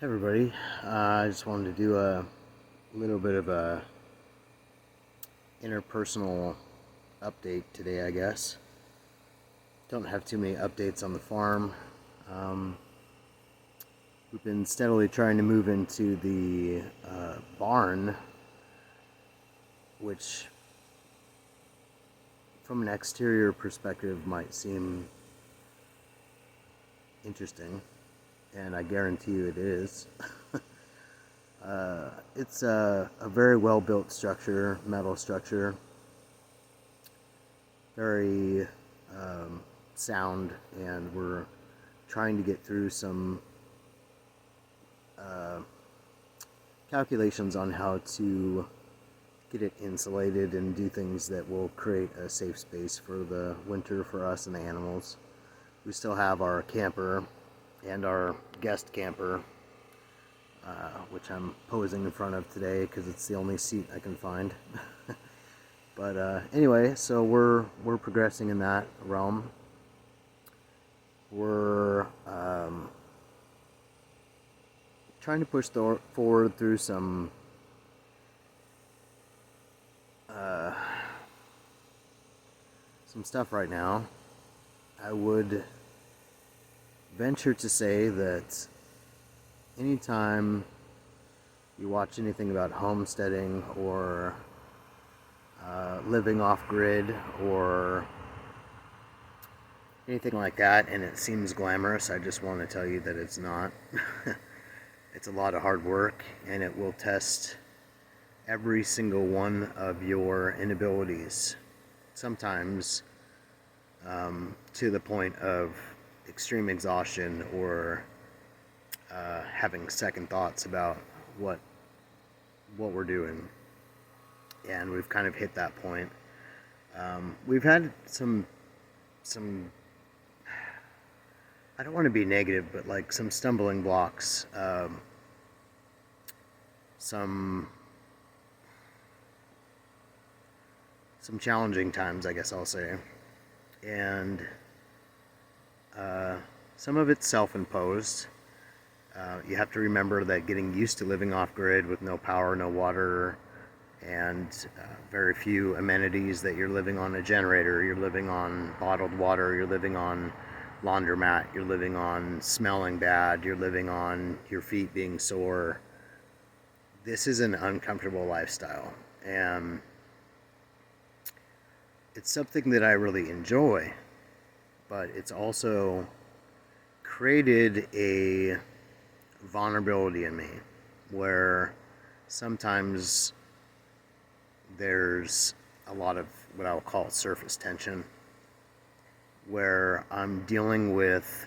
Hey everybody, I just wanted to do a little bit of a interpersonal update today, I guess. Don't have too many updates on the farm. Um, we've been steadily trying to move into the barn, which from an exterior perspective might seem interesting, and I guarantee you it is. It's a very well built structure, metal structure, very sound, and we're trying to get through some uh, calculations on how to get it insulated and do things that will create a safe space for the winter for us and the animals. We still have our camper and our guest camper, which I'm posing in front of today because it's the only seat I can find. But anyway, so we're progressing in that realm. We're trying to push forward through some stuff right now. I would venture to say that anytime you watch anything about homesteading or living off grid or anything like that and it seems glamorous, I just want to tell you that it's not. It's a lot of hard work, and it will test every single one of your inabilities, sometimes to the point of extreme exhaustion or having second thoughts about what we're doing. And we've kind of hit that point. We've had some I don't want to be negative, but like some stumbling blocks, some challenging times, I guess I'll say, and some of it's self-imposed. You have to remember that getting used to living off grid with no power, no water, and very few amenities, that you're living on a generator, you're living on bottled water, you're living on laundromat, you're living on smelling bad, you're living on your feet being sore. This is an uncomfortable lifestyle, and it's something that I really enjoy, but it's also created a vulnerability in me where sometimes there's a lot of what I'll call surface tension, where I'm dealing with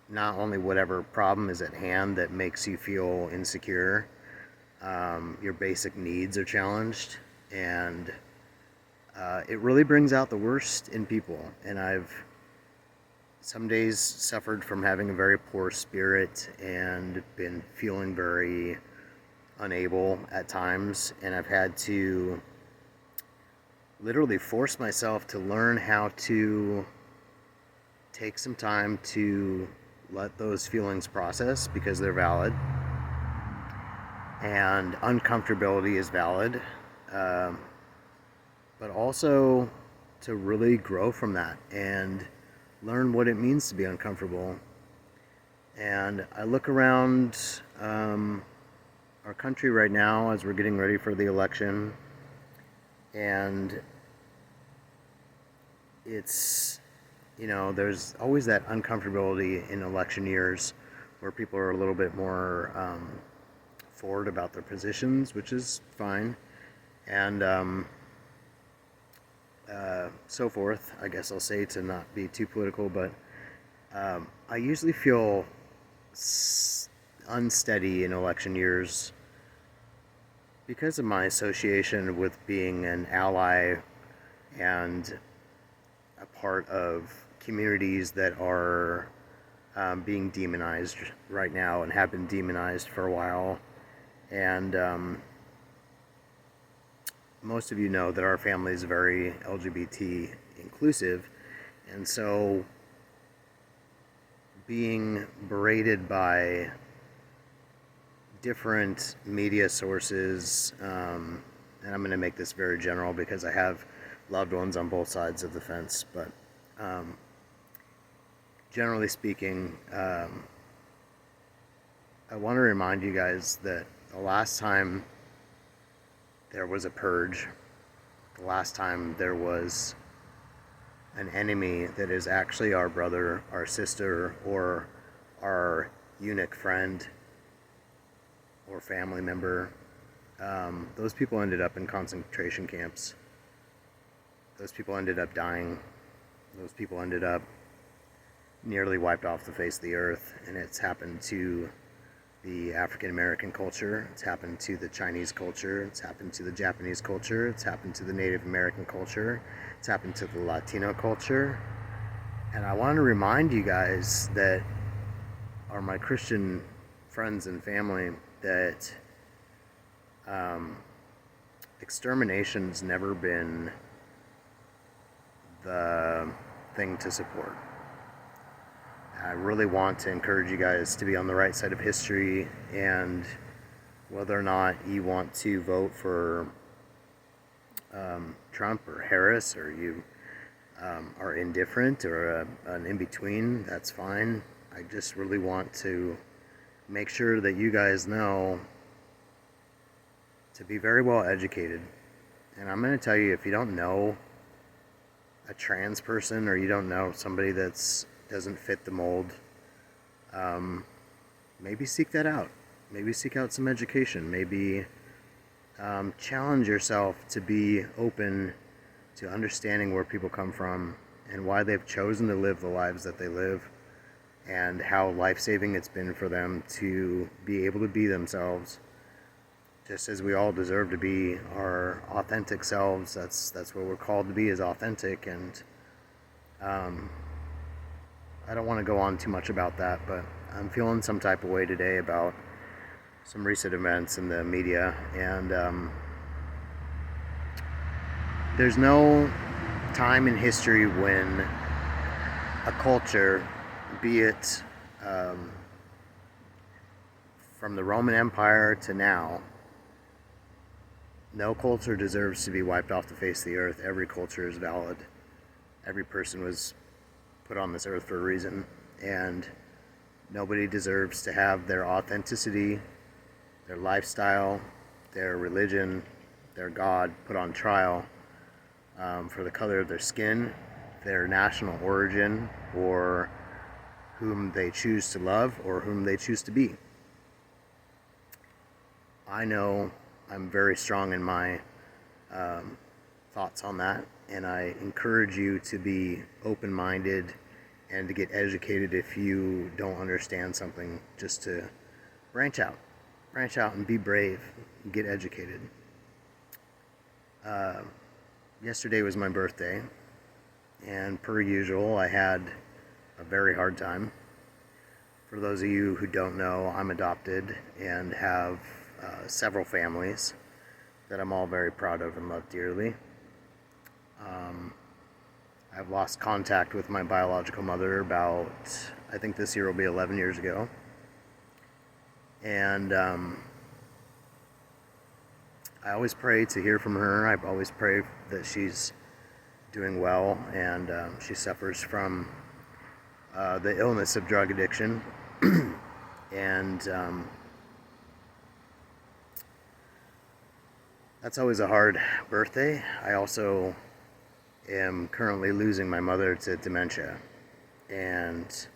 not only whatever problem is at hand that makes you feel insecure, your basic needs are challenged, and it really brings out the worst in people. And I've some days suffered from having a very poor spirit and been feeling very unable at times, and I've had to literally force myself to learn how to take some time to let those feelings process, because they're valid, and uncomfortability is valid, but also to really grow from that and learn what it means to be uncomfortable. And I look around our country right now as we're getting ready for the election, and it's, there's always that uncomfortability in election years where people are a little bit more forward about their positions, which is fine, and so forth, I guess I'll say, to not be too political. But I usually feel unsteady in election years because of my association with being an ally and a part of communities that are being demonized right now and have been demonized for a while. And most of you know that our family is very LGBT inclusive, and so being berated by different media sources, and I'm going to make this very general because I have loved ones on both sides of the fence, but generally speaking, I want to remind you guys that the last time there was a purge, the last time there was an enemy that is actually our brother, our sister, or our eunuch friend or family member, those people ended up in concentration camps. Those people ended up dying. Those people ended up nearly wiped off the face of the earth, and it's happened to the African American culture, it's happened to the Chinese culture, it's happened to the Japanese culture, it's happened to the Native American culture, it's happened to the Latino culture. And I want to remind you guys that are my Christian friends and family that extermination's never been the thing to support. I really want to encourage you guys to be on the right side of history, and whether or not you want to vote for Trump or Harris, or you are indifferent or an in-between, that's fine. I just really want to make sure that you guys know to be very well educated. And I'm going to tell you, if you don't know a trans person, or you don't know somebody that's doesn't fit the mold, maybe seek that out. Maybe seek out some education. Maybe challenge yourself to be open to understanding where people come from and why they've chosen to live the lives that they live, and how life-saving it's been for them to be able to be themselves, just as we all deserve to be our authentic selves. That's what we're called to be, is authentic. And I don't want to go on too much about that, but I'm feeling some type of way today about some recent events in the media, and there's no time in history when a culture, be it from the Roman Empire to now, no culture deserves to be wiped off the face of the earth. Every culture is valid. Every person was put on this earth for a reason, and nobody deserves to have their authenticity, their lifestyle, their religion, their God put on trial for the color of their skin, their national origin, or whom they choose to love or whom they choose to be. I know I'm very strong in my thoughts on that, and I encourage you to be open-minded and to get educated if you don't understand something, just to branch out and be brave and get educated. Yesterday was my birthday, and per usual I had a very hard time. For those of you who don't know, I'm adopted and have several families that I'm all very proud of and love dearly. I've lost contact with my biological mother about, I think this year will be 11 years ago. And I always pray to hear from her. I always pray that she's doing well, and she suffers from the illness of drug addiction. And that's always a hard birthday. I also am currently losing my mother to dementia, and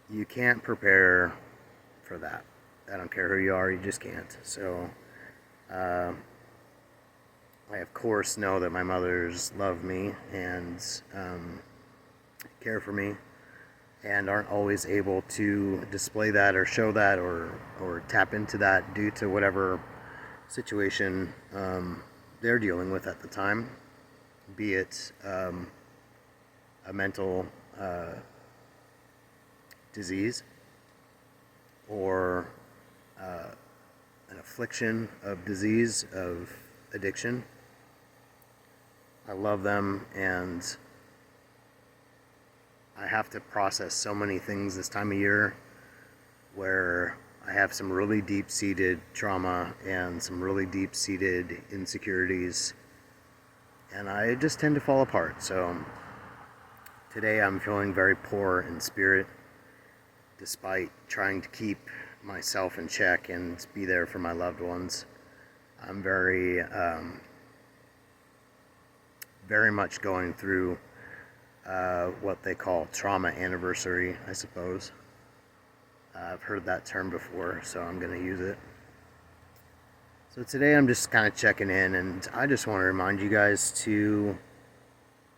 you can't prepare for that. I don't care who you are, you just can't. So I of course know that my mothers love me and care for me, and aren't always able to display that or show that or tap into that due to whatever situation they're dealing with at the time, be it a mental disease or an affliction of disease, of addiction. I love them, and I have to process so many things this time of year where I have some really deep-seated trauma and some really deep-seated insecurities, and I just tend to fall apart. So today I'm feeling very poor in spirit, despite trying to keep myself in check and be there for my loved ones. I'm very much going through what they call trauma anniversary, I suppose. I've heard that term before, so I'm going to use it. So today I'm just kind of checking in, and I just want to remind you guys to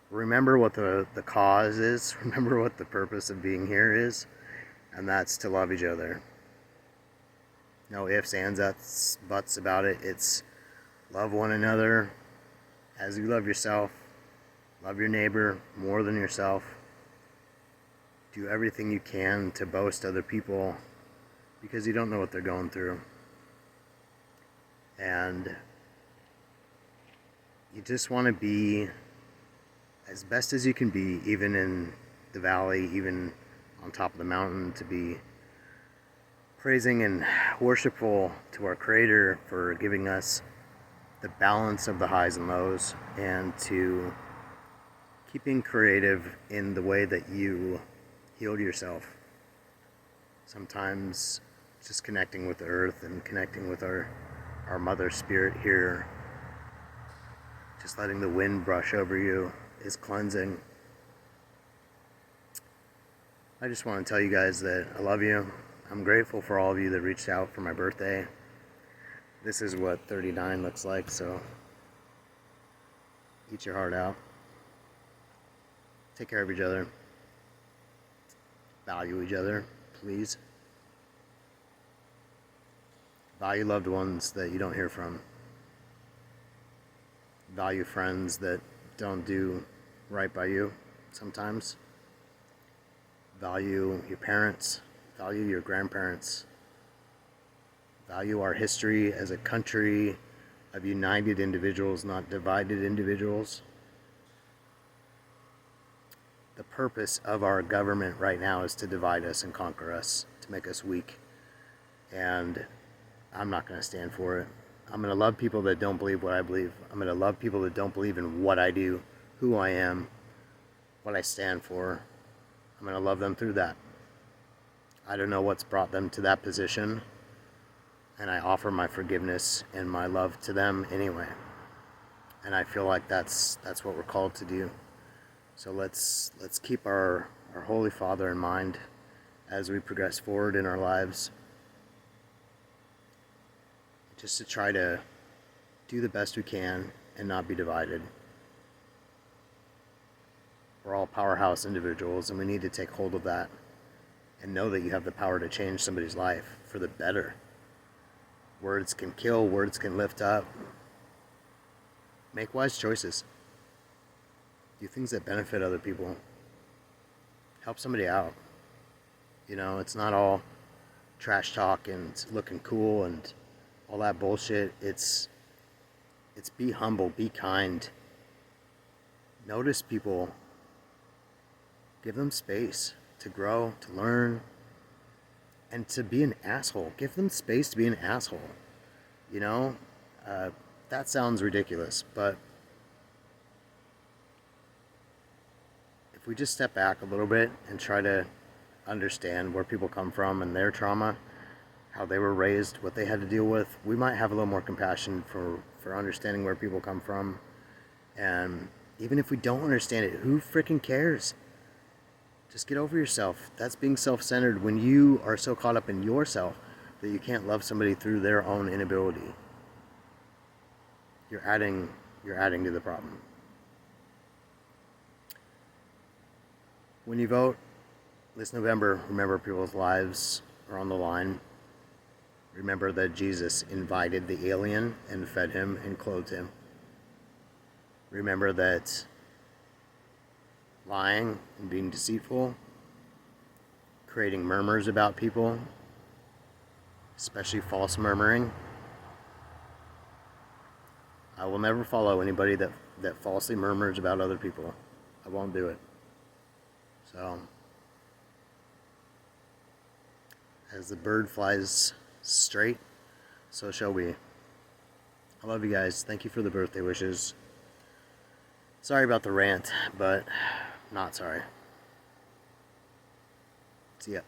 remember what the cause is, remember what the purpose of being here is, and that's to love each other. No ifs, ands, buts about it. It's love one another as you love yourself. Love your neighbor more than yourself. Do everything you can to boast other people because you don't know what they're going through. And you just want to be as best as you can be, even in the valley, even on top of the mountain, to be praising and worshipful to our Creator for giving us the balance of the highs and lows, and to keeping creative in the way that you healed yourself. Sometimes just connecting with the earth and connecting with our mother spirit here, just letting the wind brush over you is cleansing. I just want to tell you guys that I love you. I'm grateful for all of you that reached out for my birthday. This is what 39 looks like, so eat your heart out. Take care of each other. Value each other, please. Value loved ones that you don't hear from. Value friends that don't do right by you sometimes. Value your parents. Value your grandparents. Value our history as a country of united individuals, not divided individuals. The purpose of our government right now is to divide us and conquer us, to make us weak. And I'm not going to stand for it. I'm going to love people that don't believe what I believe. I'm going to love people that don't believe in what I do, who I am, what I stand for. I'm going to love them through that. I don't know what's brought them to that position, and I offer my forgiveness and my love to them anyway. And I feel like that's what we're called to do. So let's keep our Holy Father in mind as we progress forward in our lives, just to try to do the best we can and not be divided. We're all powerhouse individuals, and we need to take hold of that and know that you have the power to change somebody's life for the better. Words can kill, words can lift up. Make wise choices. Do things that benefit other people. Help somebody out. You know, it's not all trash talk and looking cool and all that bullshit. It's be humble, be kind. Notice people. Give them space to grow, to learn, and to be an asshole. Give them space to be an asshole. You know, that sounds ridiculous, but if we just step back a little bit and try to understand where people come from and their trauma, how they were raised, what they had to deal with, we might have a little more compassion for understanding where people come from. And even if we don't understand it, who freaking cares? Just get over yourself. That's being self-centered when you are so caught up in yourself that you can't love somebody through their own inability. You're adding to the problem. When you vote this November, remember people's lives are on the line. Remember that Jesus invited the alien and fed him and clothed him. Remember that lying and being deceitful, creating murmurs about people, especially false murmuring. I will never follow anybody that falsely murmurs about other people. I won't do it. So, as the bird flies straight, so shall we. I love you guys. Thank you for the birthday wishes. Sorry about the rant, but not sorry. See ya.